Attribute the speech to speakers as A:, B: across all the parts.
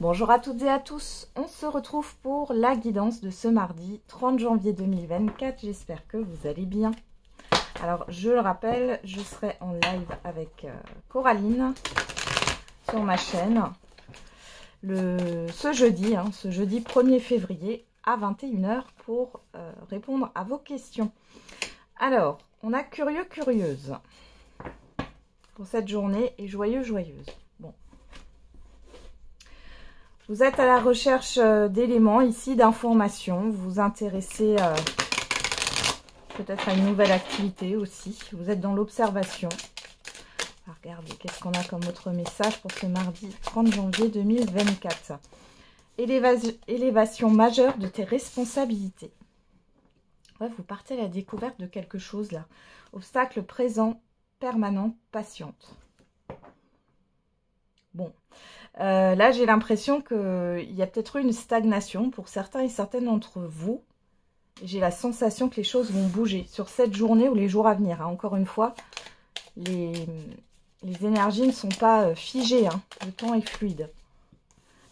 A: Bonjour à toutes et à tous, on se retrouve pour la guidance de ce mardi 30 janvier 2024, j'espère que vous allez bien. Alors je le rappelle, je serai en live avec Coraline sur ma chaîne ce jeudi 1er février à 21 h pour répondre à vos questions. Alors, on a curieux curieuse pour cette journée et joyeux joyeuse. Bon. Vous êtes à la recherche d'éléments ici, d'informations. Vous vous intéressez peut-être à une nouvelle activité aussi. Vous êtes dans l'observation. Regardez, qu'est-ce qu'on a comme autre message pour ce mardi 30 janvier 2024. Élévation majeure de tes responsabilités. Ouais, vous partez à la découverte de quelque chose là. Obstacle présent, permanent, patiente. Bon. Là, j'ai l'impression qu'il y a peut-être eu une stagnation pour certains et certaines d'entre vous. J'ai la sensation que les choses vont bouger sur cette journée ou les jours à venir. Hein. Encore une fois, les énergies ne sont pas figées. Hein. Le temps est fluide.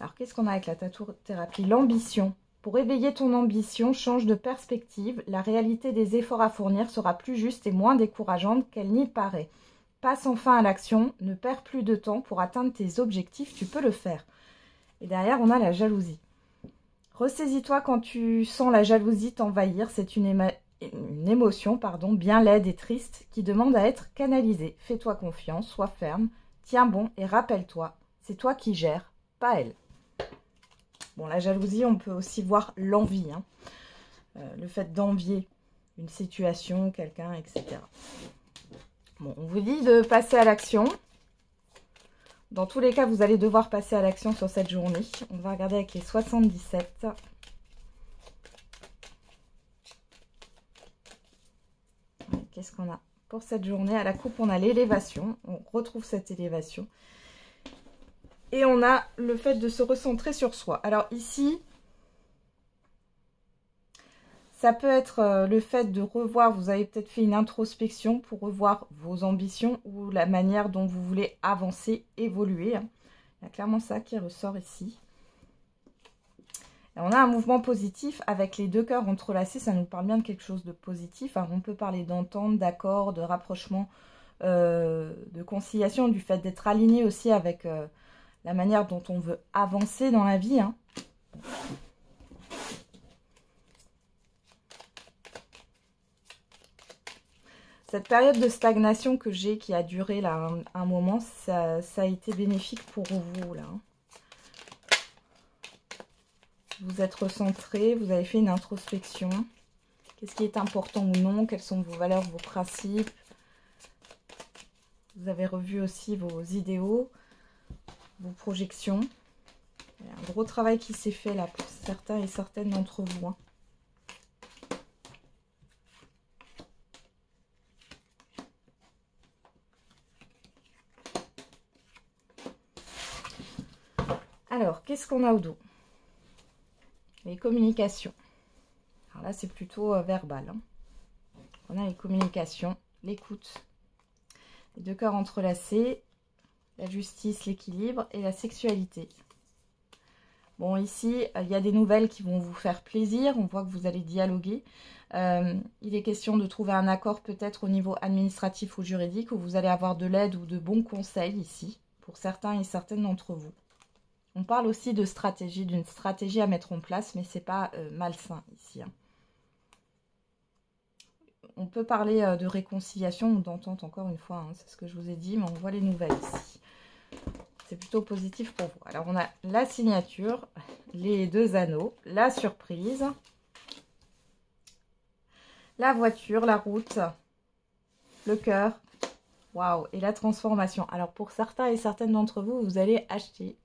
A: Alors, qu'est-ce qu'on a avec la tatou-thérapie? L'ambition. Pour éveiller ton ambition, change de perspective. La réalité des efforts à fournir sera plus juste et moins décourageante qu'elle n'y paraît. Passe enfin à l'action, ne perds plus de temps pour atteindre tes objectifs, tu peux le faire. Et derrière, on a la jalousie. Ressaisis-toi quand tu sens la jalousie t'envahir. C'est une émotion bien laide et triste qui demande à être canalisée. Fais-toi confiance, sois ferme, tiens bon et rappelle-toi, c'est toi qui gères, pas elle. Bon, la jalousie, on peut aussi voir l'envie. Hein. Le fait d'envier une situation, quelqu'un, etc. Bon, on vous dit de passer à l'action. Dans tous les cas, vous allez devoir passer à l'action sur cette journée. On va regarder avec les 77. Qu'est-ce qu'on a pour cette journée? À la coupe, on a l'élévation. On retrouve cette élévation. Et on a le fait de se recentrer sur soi. Alors ici, ça peut être le fait de revoir, vous avez peut-être fait une introspection pour revoir vos ambitions ou la manière dont vous voulez avancer, évoluer. Il y a clairement ça qui ressort ici. Et on a un mouvement positif avec les deux cœurs entrelacés, ça nous parle bien de quelque chose de positif. Alors, on peut parler d'entente, d'accord, de rapprochement, de conciliation, du fait d'être aligné aussi avec la manière dont on veut avancer dans la vie. Hein. Cette période de stagnation que j'ai, qui a duré là un moment, ça a été bénéfique pour vous là. Vous êtes recentré, vous avez fait une introspection. Qu'est-ce qui est important ou non? Quelles sont vos valeurs, vos principes? Vous avez revu aussi vos idéaux, vos projections. Il y a un gros travail qui s'est fait là pour certains et certaines d'entre vous. Hein. Alors, qu'est-ce qu'on a au dos? Les communications. Alors là, c'est plutôt verbal. Hein. On a les communications, l'écoute, les deux cœurs entrelacés, la justice, l'équilibre et la sexualité. Bon, ici, il y a des nouvelles qui vont vous faire plaisir. On voit que vous allez dialoguer. Il est question de trouver un accord peut-être au niveau administratif ou juridique où vous allez avoir de l'aide ou de bons conseils ici, pour certains et certaines d'entre vous. On parle aussi de stratégie, d'une stratégie à mettre en place, mais ce n'est pas malsain ici. Hein. On peut parler de réconciliation ou d'entente, encore une fois, hein, c'est ce que je vous ai dit, mais on voit les nouvelles ici. C'est plutôt positif pour vous. Alors, on a la signature, les deux anneaux, la surprise, la voiture, la route, le cœur, waouh, et la transformation. Alors, pour certains et certaines d'entre vous, vous allez acheter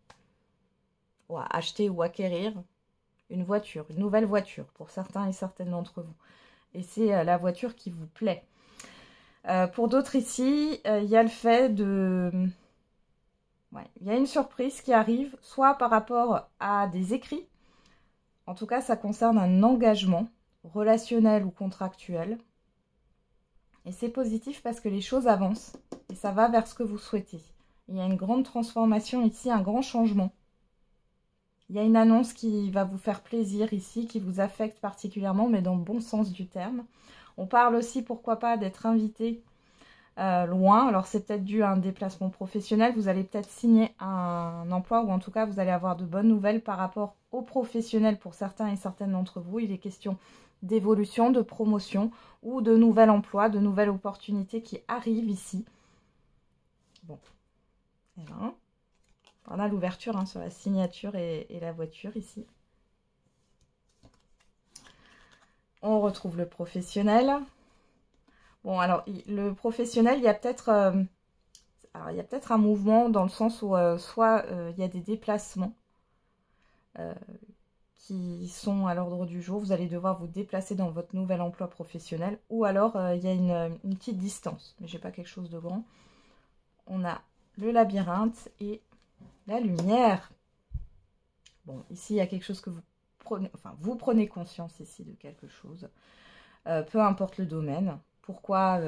A: ou acquérir une voiture, une nouvelle voiture pour certains et certaines d'entre vous. Et c'est la voiture qui vous plaît. Pour d'autres ici, il y a le fait de... Ouais, il y a une surprise qui arrive, soit par rapport à des écrits. En tout cas, ça concerne un engagement relationnel ou contractuel. Et c'est positif parce que les choses avancent et ça va vers ce que vous souhaitez. Il y a une grande transformation ici, un grand changement Il y a une annonce qui va vous faire plaisir ici, qui vous affecte particulièrement, mais dans le bon sens du terme. On parle aussi, pourquoi pas, d'être invité loin. Alors, c'est peut-être dû à un déplacement professionnel. Vous allez peut-être signer un emploi, ou en tout cas, vous allez avoir de bonnes nouvelles par rapport aux professionnels pour certains et certaines d'entre vous. Il est question d'évolution, de promotion ou de nouvel emploi, de nouvelles opportunités qui arrivent ici. Bon, et là, on a l'ouverture hein, sur la signature et la voiture ici. On retrouve le professionnel. Bon, alors, le professionnel, il y a peut-être un mouvement dans le sens où soit il y a des déplacements qui sont à l'ordre du jour. Vous allez devoir vous déplacer dans votre nouvel emploi professionnel. Ou alors, il y a une petite distance. Mais je n'ai pas quelque chose de grand. On a le labyrinthe et la lumière. Bon, ici, il y a quelque chose que vous prenez conscience ici de quelque chose. Peu importe le domaine. Pourquoi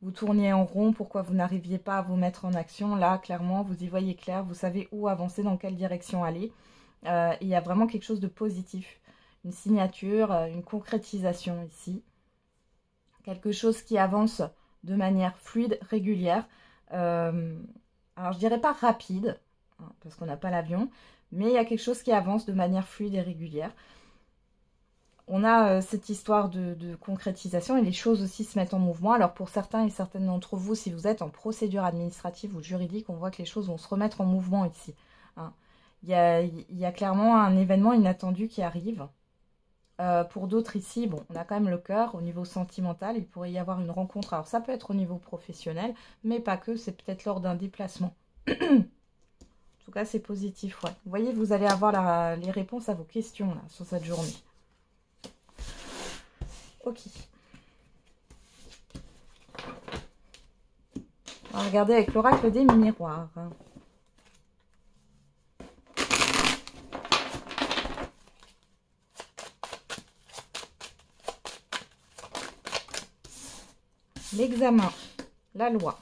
A: vous tourniez en rond, pourquoi vous n'arriviez pas à vous mettre en action. Là, clairement, vous y voyez clair, vous savez où avancer, dans quelle direction aller. Il y a vraiment quelque chose de positif. Une signature, une concrétisation ici. Quelque chose qui avance de manière fluide, régulière. Alors, je dirais pas rapide, hein, parce qu'on n'a pas l'avion, mais il y a quelque chose qui avance de manière fluide et régulière. On a cette histoire de concrétisation et les choses aussi se mettent en mouvement. Alors pour certains et certaines d'entre vous, si vous êtes en procédure administrative ou juridique, on voit que les choses vont se remettre en mouvement ici. Hein. Il y a clairement un événement inattendu qui arrive. Pour d'autres ici, bon, on a quand même le cœur. Au niveau sentimental, il pourrait y avoir une rencontre. Alors ça peut être au niveau professionnel, mais pas que. C'est peut-être lors d'un déplacement. En tout cas, c'est positif. Ouais. Vous voyez, vous allez avoir les réponses à vos questions là, sur cette journée. Ok. On va regarder avec l'oracle des miroirs. L'examen, la loi,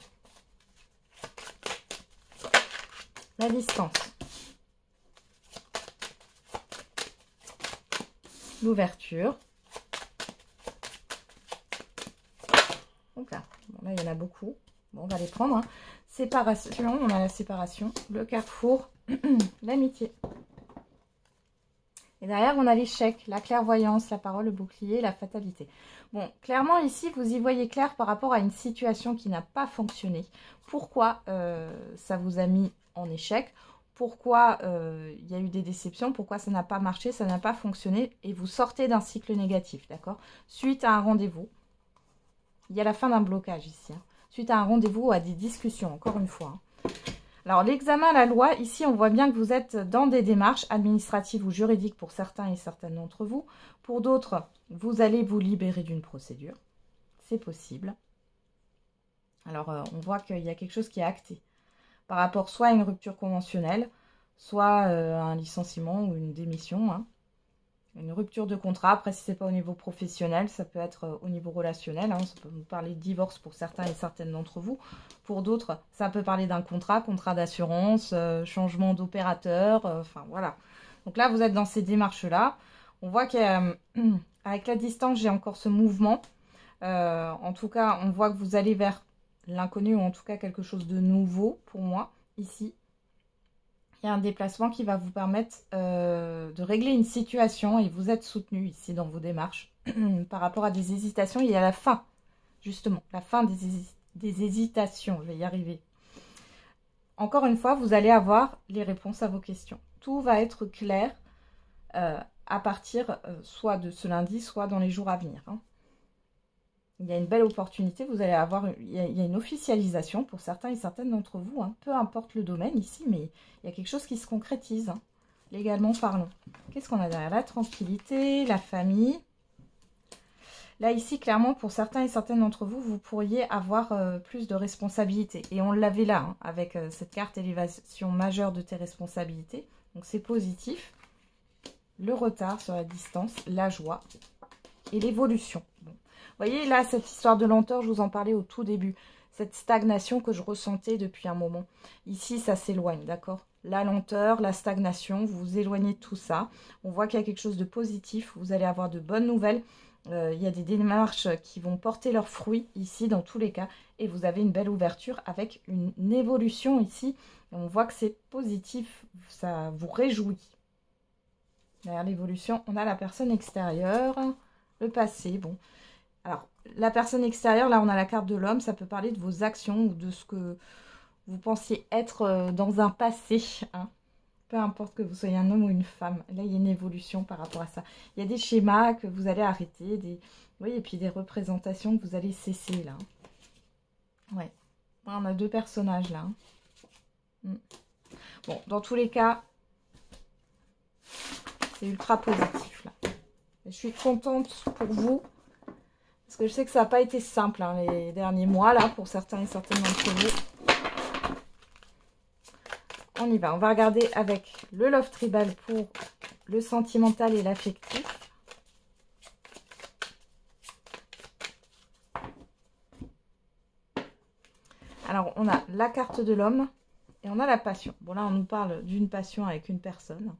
A: la distance, l'ouverture. Donc là, bon, là, il y en a beaucoup. Bon, on va les prendre. Hein. Séparation, on a la séparation, le carrefour, l'amitié. Et derrière, on a l'échec, la clairvoyance, la parole, le bouclier, la fatalité. Bon, clairement, ici, vous y voyez clair par rapport à une situation qui n'a pas fonctionné. Pourquoi ça vous a mis en échec? Pourquoi il y a eu des déceptions? Pourquoi ça n'a pas marché? Ça n'a pas fonctionné? Et vous sortez d'un cycle négatif, d'accord? Suite à un rendez-vous. Il y a la fin d'un blocage ici. Hein. Suite à un rendez-vous ou à des discussions, encore une fois. Hein. Alors, l'examen, la loi, ici, on voit bien que vous êtes dans des démarches administratives ou juridiques pour certains et certaines d'entre vous. Pour d'autres, vous allez vous libérer d'une procédure. C'est possible. Alors, on voit qu'il y a quelque chose qui est acté. Par rapport soit à une rupture conventionnelle, soit à un licenciement ou une démission. Hein. Une rupture de contrat, après si ce n'est pas au niveau professionnel, ça peut être au niveau relationnel, hein, ça peut nous parler de divorce pour certains et certaines d'entre vous. Pour d'autres, ça peut parler d'un contrat d'assurance, changement d'opérateur, enfin voilà. Donc là, vous êtes dans ces démarches-là. On voit qu'avec la distance, j'ai encore ce mouvement. En tout cas, on voit que vous allez vers l'inconnu ou en tout cas quelque chose de nouveau pour moi, ici. Il y a un déplacement qui va vous permettre de régler une situation et vous êtes soutenu ici dans vos démarches par rapport à des hésitations. Il y a la fin, justement, la fin des hésitations. Je vais y arriver. Encore une fois, vous allez avoir les réponses à vos questions. Tout va être clair à partir soit de ce lundi, soit dans les jours à venir. Hein. Il y a une belle opportunité, vous allez avoir, il y a une officialisation pour certains et certaines d'entre vous, hein, peu importe le domaine ici, mais il y a quelque chose qui se concrétise, hein, légalement parlant. Qu'est-ce qu'on a derrière? La tranquillité, la famille. Là, ici, clairement, pour certains et certaines d'entre vous, vous pourriez avoir plus de responsabilités. Et on l'avait là, hein, avec cette carte élévation majeure de tes responsabilités. Donc, c'est positif. Le retard sur la distance, la joie et l'évolution. Bon. Vous voyez, là, cette histoire de lenteur, je vous en parlais au tout début. Cette stagnation que je ressentais depuis un moment. Ici, ça s'éloigne, d'accord? la lenteur, la stagnation, vous vous éloignez de tout ça. On voit qu'il y a quelque chose de positif, vous allez avoir de bonnes nouvelles. Il y a des démarches qui vont porter leurs fruits ici dans tous les cas. Et vous avez une belle ouverture avec une évolution ici. Et on voit que c'est positif, ça vous réjouit. Derrière l'évolution, on a la personne extérieure, le passé. Bon, alors la personne extérieure, là on a la carte de l'homme, ça peut parler de vos actions ou de ce que vous pensiez être dans un passé, hein. Peu importe que vous soyez un homme ou une femme. Là, il y a une évolution par rapport à ça. Il y a des schémas que vous allez arrêter. Oui, et puis des représentations que vous allez cesser, là. Ouais. On a deux personnages, là. Bon, dans tous les cas, c'est ultra positif, là. Je suis contente pour vous. Parce que je sais que ça n'a pas été simple, hein, les derniers mois, là, pour certains et certaines d'entre vous. On y va, on va regarder avec le Love Tribal pour le sentimental et l'affectif. Alors, on a la carte de l'homme et on a la passion. Bon, là, on nous parle d'une passion avec une personne.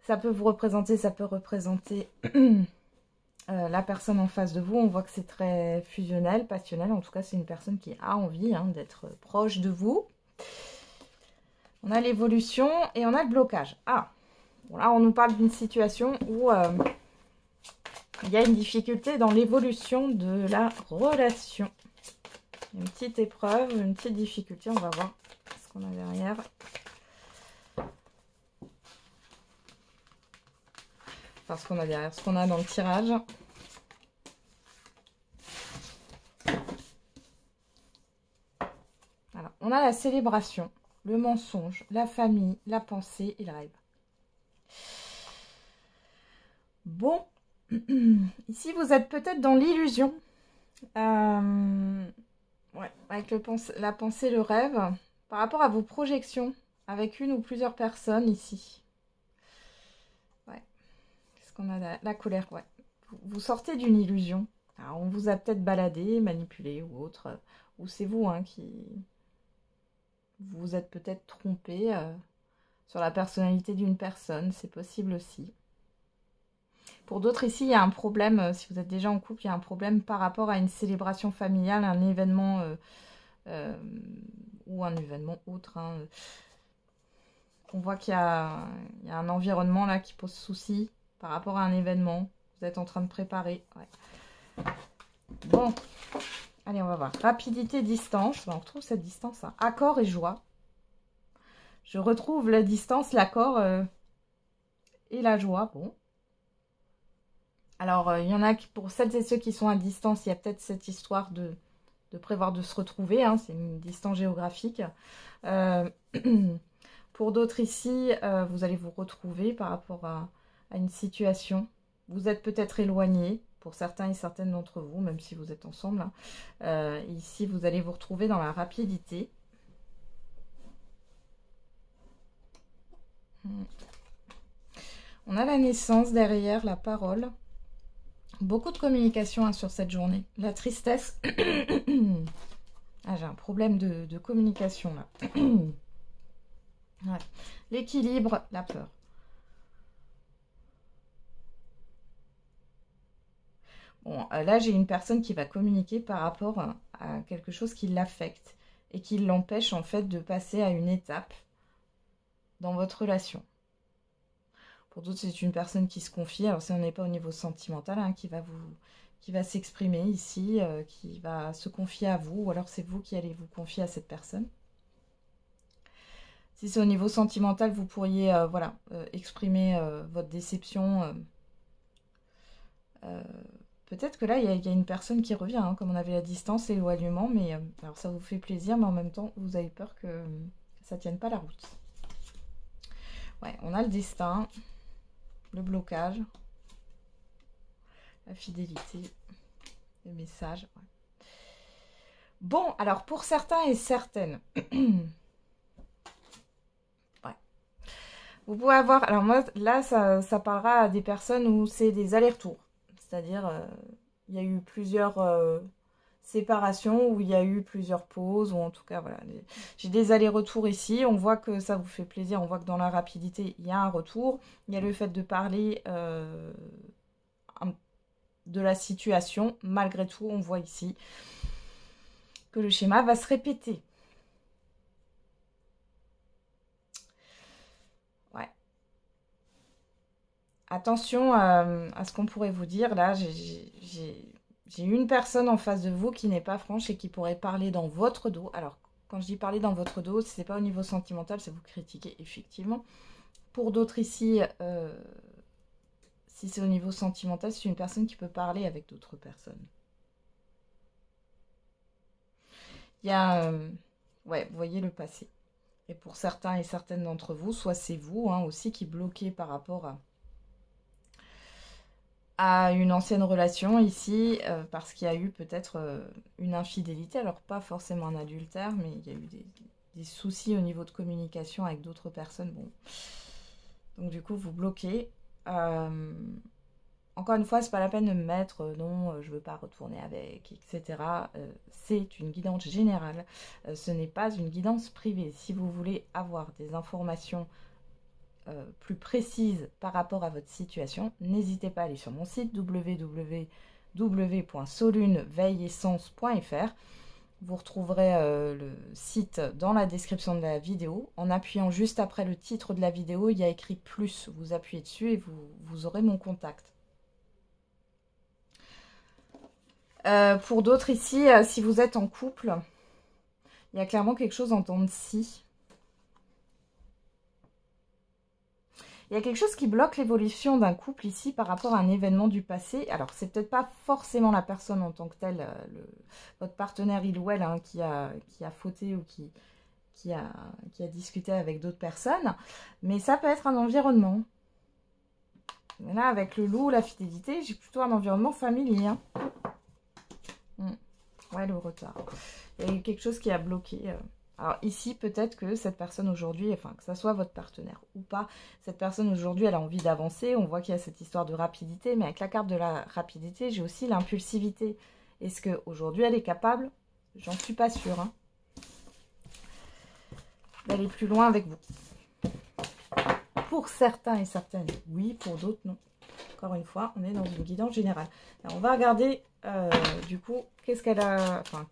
A: Ça peut vous représenter, ça peut représenter la personne en face de vous. On voit que c'est très fusionnel, passionnel. En tout cas, c'est une personne qui a envie d'être proche de vous. On a l'évolution et on a le blocage. Ah, bon là on nous parle d'une situation où il y a une difficulté dans l'évolution de la relation. Une petite épreuve, une petite difficulté, on va voir ce qu'on a derrière. Enfin, ce qu'on a derrière, ce qu'on a dans le tirage. Alors, on a la célébration. Le mensonge, la famille, la pensée et le rêve. Bon, ici vous êtes peut-être dans l'illusion. Ouais, avec la pensée, le rêve, par rapport à vos projections, avec une ou plusieurs personnes ici. Ouais, qu'est-ce qu'on a là? La colère, ouais. Vous sortez d'une illusion. Alors, on vous a peut-être baladé, manipulé ou autre. Ou c'est vous qui... Vous êtes peut-être trompé sur la personnalité d'une personne, c'est possible aussi. Pour d'autres ici, il y a un problème, si vous êtes déjà en couple, il y a un problème par rapport à une célébration familiale, un événement ou un événement autre. On voit qu'il y a un environnement là qui pose souci par rapport à un événement. Vous êtes en train de préparer. Ouais. Bon. Allez, on va voir. Rapidité, distance. On retrouve cette distance. Accord et joie. Je retrouve la distance, l'accord et la joie. Bon. Alors, il y en a qui, pour celles et ceux qui sont à distance, il y a peut-être cette histoire de prévoir de se retrouver. C'est une distance géographique. Pour d'autres ici, vous allez vous retrouver par rapport à une situation. Vous êtes peut-être éloignés. Pour certains et certaines d'entre vous, même si vous êtes ensemble. Ici, vous allez vous retrouver dans la rapidité. On a la naissance derrière, la parole. Beaucoup de communication sur cette journée. La tristesse. Ah, j'ai un problème de communication là. Ouais. L'équilibre, la peur. Bon, là, j'ai une personne qui va communiquer par rapport à quelque chose qui l'affecte et qui l'empêche en fait de passer à une étape dans votre relation. Pour d'autres, c'est une personne qui se confie. Alors, si on n'est pas au niveau sentimental, qui va s'exprimer ici, qui va se confier à vous, ou alors c'est vous qui allez vous confier à cette personne. Si c'est au niveau sentimental, vous pourriez exprimer votre déception. Peut-être que là, il y a une personne qui revient, comme on avait la distance et l'éloignement, mais alors ça vous fait plaisir, mais en même temps, vous avez peur que ça ne tienne pas la route. Ouais, on a le destin, le blocage, la fidélité, le message. Ouais. Bon, alors pour certains et certaines, ouais. Vous pouvez avoir, alors moi, là, ça parlera à des personnes où c'est des allers-retours. C'est-à-dire, il y a eu plusieurs séparation où il y a eu plusieurs pauses, ou en tout cas, voilà. J'ai des allers-retours ici, on voit que ça vous fait plaisir, on voit que dans la rapidité, il y a un retour. Il y a le fait de parler de la situation. Malgré tout, on voit ici que le schéma va se répéter. Ouais. Attention à ce qu'on pourrait vous dire. Là, j'ai une personne en face de vous qui n'est pas franche et qui pourrait parler dans votre dos. Alors, quand je dis parler dans votre dos, ce n'est pas au niveau sentimental, c'est vous critiquer, effectivement. Pour d'autres ici, si c'est au niveau sentimental, c'est une personne qui peut parler avec d'autres personnes. Il y a... ouais, vous voyez le passé. Et pour certains et certaines d'entre vous, soit c'est vous hein, aussi qui bloquez par rapport à une ancienne relation ici, parce qu'il y a eu peut-être une infidélité. Alors pas forcément un adultère, mais il y a eu des soucis au niveau de communication avec d'autres personnes. Bon. Donc du coup, vous bloquez. Encore une fois, c'est pas la peine de me mettre non, je veux pas retourner avec, etc. C'est une guidance générale. Ce n'est pas une guidance privée. Si vous voulez avoir des informations plus précises par rapport à votre situation, n'hésitez pas à aller sur mon site www.soluneveilleessence.fr. Vous retrouverez le site dans la description de la vidéo. En appuyant juste après le titre de la vidéo, il y a écrit plus. Vous appuyez dessus et vous aurez mon contact. Pour d'autres ici, si vous êtes en couple, il y a clairement quelque chose en temps de scie. Il y a quelque chose qui bloque l'évolution d'un couple ici par rapport à un événement du passé. Alors, c'est peut-être pas forcément la personne en tant que telle, votre partenaire il ou elle hein, qui a fauté ou qui a discuté avec d'autres personnes. Mais ça peut être un environnement. Mais là, avec le loup, la fidélité, j'ai plutôt un environnement familier. Hein. Ouais, le retard. Il y a eu quelque chose qui a bloqué. Alors ici, peut-être que cette personne aujourd'hui, enfin que ça soit votre partenaire ou pas, cette personne aujourd'hui, elle a envie d'avancer. On voit qu'il y a cette histoire de rapidité, mais avec la carte de la rapidité, j'ai aussi l'impulsivité. Est-ce qu'aujourd'hui, elle est capable? J'en suis pas sûre. Hein, d'aller plus loin avec vous. Pour certains et certaines, oui. Pour d'autres, non. Encore une fois, on est dans une guidance générale. Alors, on va regarder, du coup, qu'est-ce qu'elle a... Enfin,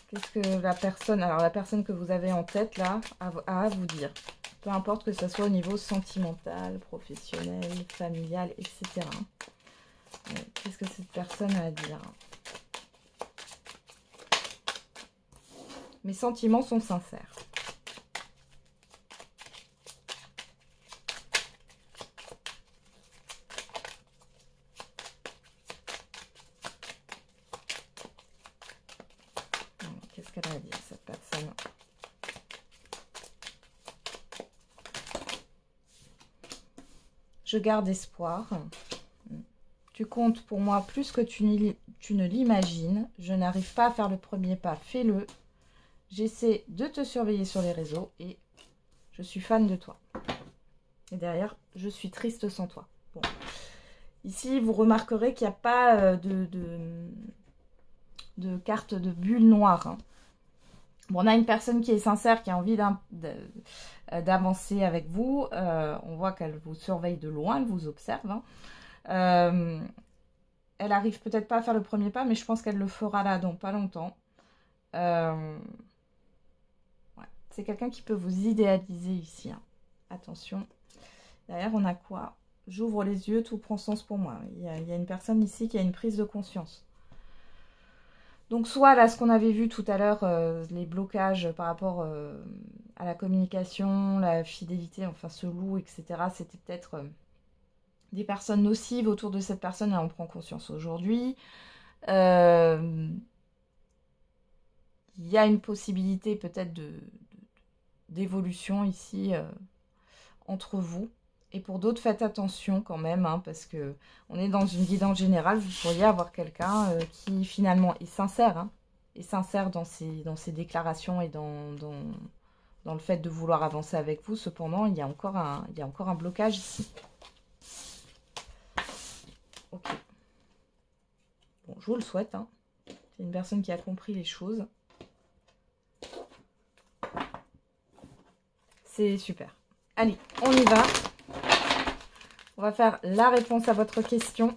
A: qu'est-ce que la personne... Alors, la personne que vous avez en tête, là, a à vous dire. Peu importe que ce soit au niveau sentimental, professionnel, familial, etc. Qu'est-ce que cette personne a à dire? Mes sentiments sont sincères. Qu'est-ce qu'elle a à dire, cette personne? Je garde espoir. Tu comptes pour moi plus que tu ne l'imagines. Je n'arrive pas à faire le premier pas. Fais-le. J'essaie de te surveiller sur les réseaux et je suis fan de toi. Et derrière, je suis triste sans toi. Bon. Ici, vous remarquerez qu'il n'y a pas de carte de bulle noire. Hein. Bon, on a une personne qui est sincère, qui a envie d'avancer avec vous. On voit qu'elle vous surveille de loin, elle vous observe. Hein. Elle arrive peut-être pas à faire le premier pas, mais je pense qu'elle le fera là dans pas longtemps. Ouais. C'est quelqu'un qui peut vous idéaliser ici. Hein. Attention. Derrière, on a quoi? J'ouvre les yeux, tout prend sens pour moi. Il y a une personne ici qui a une prise de conscience. Donc, soit là, ce qu'on avait vu tout à l'heure, les blocages par rapport à la communication, la fidélité, enfin ce loup, etc. C'était peut-être des personnes nocives autour de cette personne. Là, on prend conscience aujourd'hui. Il y a une possibilité peut-être d'évolution ici entre vous. Et pour d'autres, faites attention quand même, hein, parce que on est dans une guidance générale. Vous pourriez avoir quelqu'un qui finalement est sincère, hein, est sincère dans ses déclarations et dans le fait de vouloir avancer avec vous. Cependant, il y a encore un blocage ici. Ok. Bon, je vous le souhaite. Hein. C'est une personne qui a compris les choses. C'est super. Allez, on y va. On va faire la réponse à votre question.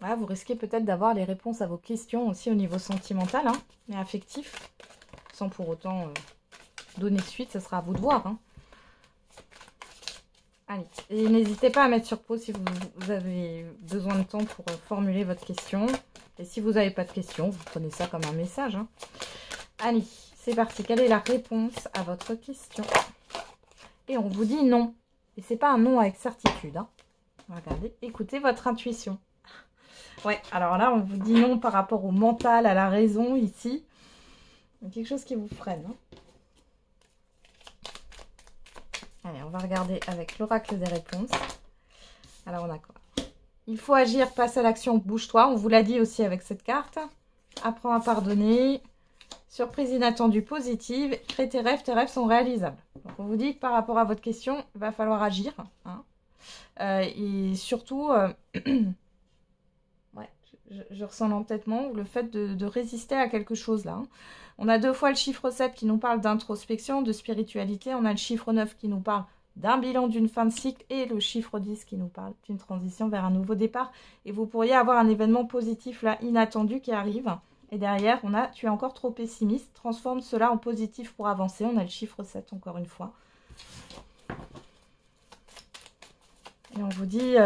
A: Voilà, vous risquez peut-être d'avoir les réponses à vos questions aussi au niveau sentimental, hein, et affectif. Sans pour autant donner suite, ce sera à vous de voir. Hein. Allez, et n'hésitez pas à mettre sur pause si vous avez besoin de temps pour formuler votre question. Et si vous n'avez pas de question, vous prenez ça comme un message. Hein. Allez, c'est parti. Quelle est la réponse à votre question? Et on vous dit non. Et c'est pas un non avec certitude. Hein. Regardez, écoutez votre intuition. Ouais, alors là, on vous dit non par rapport au mental, à la raison ici. Il y a quelque chose qui vous freine. Hein. Allez, on va regarder avec l'oracle des réponses. Alors, on a quoi? Il faut agir, passe à l'action, bouge-toi. On vous l'a dit aussi avec cette carte. Apprends à pardonner. Surprise inattendue positive. Crée tes rêves sont réalisables. Donc, on vous dit que par rapport à votre question, il va falloir agir. Hein. Et surtout, ouais, je ressens l'entêtement, le fait de résister à quelque chose là. Hein. On a 2 fois le chiffre 7 qui nous parle d'introspection, de spiritualité. On a le chiffre 9 qui nous parle d'un bilan, d'une fin de cycle. Et le chiffre 10 qui nous parle d'une transition vers un nouveau départ. Et vous pourriez avoir un événement positif là, inattendu qui arrive. Et derrière, on a « Tu es encore trop pessimiste. Transforme cela en positif pour avancer ». On a le chiffre 7 encore une fois. Et on vous dit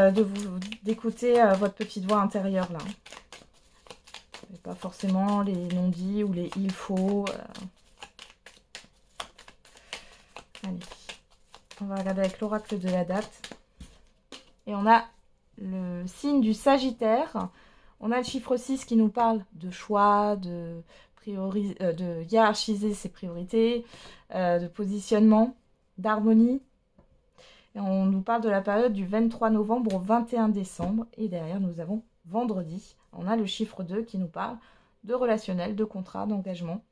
A: d'écouter votre petite voix intérieure là. Et pas forcément les non-dits ou les il faut. Allez. On va regarder avec l'oracle de la date. Et on a le signe du Sagittaire. On a le chiffre 6 qui nous parle de choix, de hiérarchiser ses priorités, de positionnement, d'harmonie. Et on nous parle de la période du 23 novembre au 21 décembre. Et derrière, nous avons vendredi. On a le chiffre 2 qui nous parle de relationnel, de contrat, d'engagement,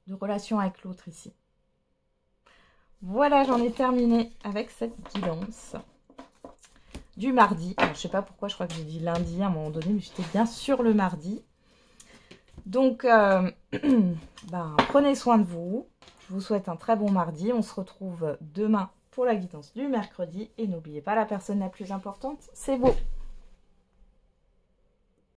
A: de relation avec l'autre ici. Voilà, j'en ai terminé avec cette guidance du mardi. Alors, je ne sais pas pourquoi, je crois que j'ai dit lundi à un moment donné, mais j'étais bien sur le mardi. Donc, prenez soin de vous. Je vous souhaite un très bon mardi. On se retrouve demain pour la guidance du mercredi. Et n'oubliez pas, la personne la plus importante, c'est vous.